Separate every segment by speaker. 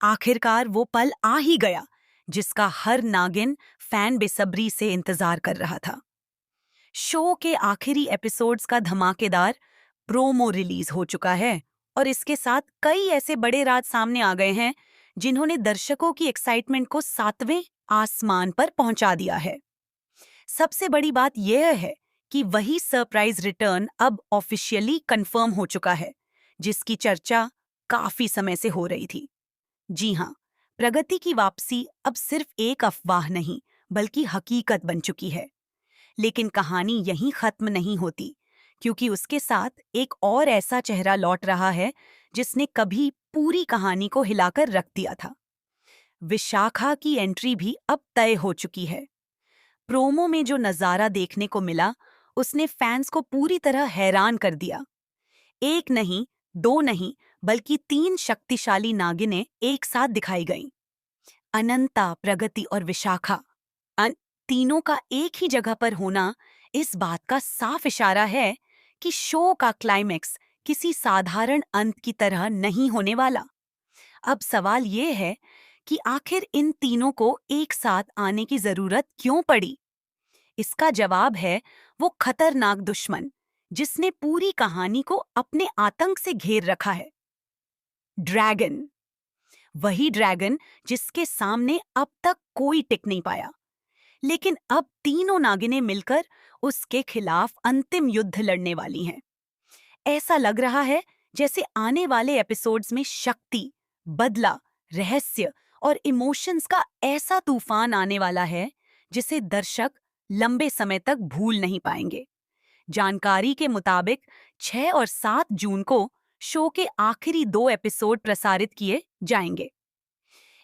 Speaker 1: आखिरकार वो पल आ ही गया जिसका हर नागिन फैन बेसब्री से इंतजार कर रहा था। शो के आखिरी एपिसोड्स का धमाकेदार प्रोमो रिलीज हो चुका है और इसके साथ कई ऐसे बड़े राज सामने आ गए हैं जिन्होंने दर्शकों की एक्साइटमेंट को सातवें आसमान पर पहुंचा दिया है। सबसे बड़ी बात यह है कि वही सरप्राइज रिटर्न अब ऑफिशियली कंफर्म हो चुका है, जिसकी चर्चा काफी समय से हो रही थी। जी हाँ, प्रगति की वापसी अब सिर्फ एक अफवाह नहीं बल्कि हकीकत बन चुकी है। लेकिन कहानी यहीं खत्म नहीं होती, क्योंकि उसके साथ एक और ऐसा चेहरा लौट रहा है जिसने कभी पूरी कहानी को हिलाकर रख दिया था। विशाखा की एंट्री भी अब तय हो चुकी है। प्रोमो में जो नजारा देखने को मिला उसने फैंस को पूरी तरह हैरान कर दिया। एक नहीं, दो नहीं, बल्कि तीन शक्तिशाली नागिनें एक साथ दिखाई गईं। अनंता, प्रगति और विशाखा, तीनों का एक ही जगह पर होना इस बात का साफ इशारा है कि शो का क्लाइमेक्स किसी साधारण अंत की तरह नहीं होने वाला। अब सवाल ये है कि आखिर इन तीनों को एक साथ आने की जरूरत क्यों पड़ी? इसका जवाब है वो खतरनाक दुश्मन जिसने पूरी कहानी को अपने आतंक से घेर रखा है। ड्रैगन। वही ड्रैगन जिसके सामने अब तक कोई टिक नहीं पाया। लेकिन अब तीनों नागिनें मिलकर उसके खिलाफ अंतिम युद्ध लड़ने वाली हैं। ऐसा लग रहा है जैसे आने वाले एपिसोड्स में शक्ति, बदला, रहस्य और इमोशंस का ऐसा तूफान आने वाला है जिसे दर्शक लंबे समय तक भूल नहीं पाएंगे। जानकारी के मुताबिक 6 और 7 जून को शो के आखिरी 2 एपिसोड प्रसारित किए जाएंगे।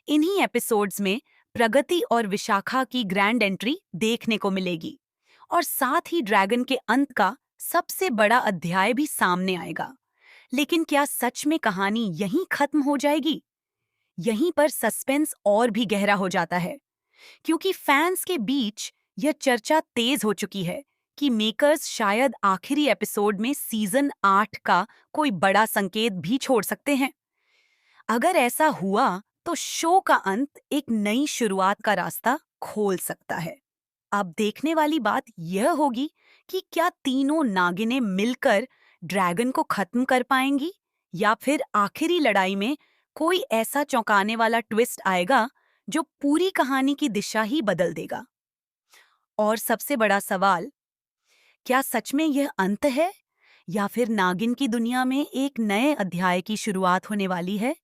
Speaker 1: इन्हीं एपिसोड्स में प्रगति और विशाखा की ग्रैंड एंट्री देखने को मिलेगी और साथ ही ड्रैगन के अंत का सबसे बड़ा अध्याय भी सामने आएगा। लेकिन क्या सच में कहानी यहीं खत्म हो जाएगी? यहीं पर सस्पेंस और भी गहरा हो जाता है, क्योंकि फैंस के बीच यह चर्चा तेज हो चुकी है कि मेकर्स शायद आखिरी एपिसोड में सीजन 8 का कोई बड़ा संकेत भी छोड़ सकते हैं। अगर ऐसा हुआ तो शो का अंत एक नई शुरुआत का रास्ता खोल सकता है। अब देखने वाली बात यह होगी कि क्या तीनों नागिनें मिलकर ड्रैगन को खत्म कर पाएंगी या फिर आखिरी लड़ाई में कोई ऐसा चौंकाने वाला ट्विस्ट आएगा जो पूरी कहानी की दिशा ही बदल देगा। और सबसे बड़ा सवाल, क्या सच में यह अंत है या फिर नागिन की दुनिया में एक नए अध्याय की शुरुआत होने वाली है?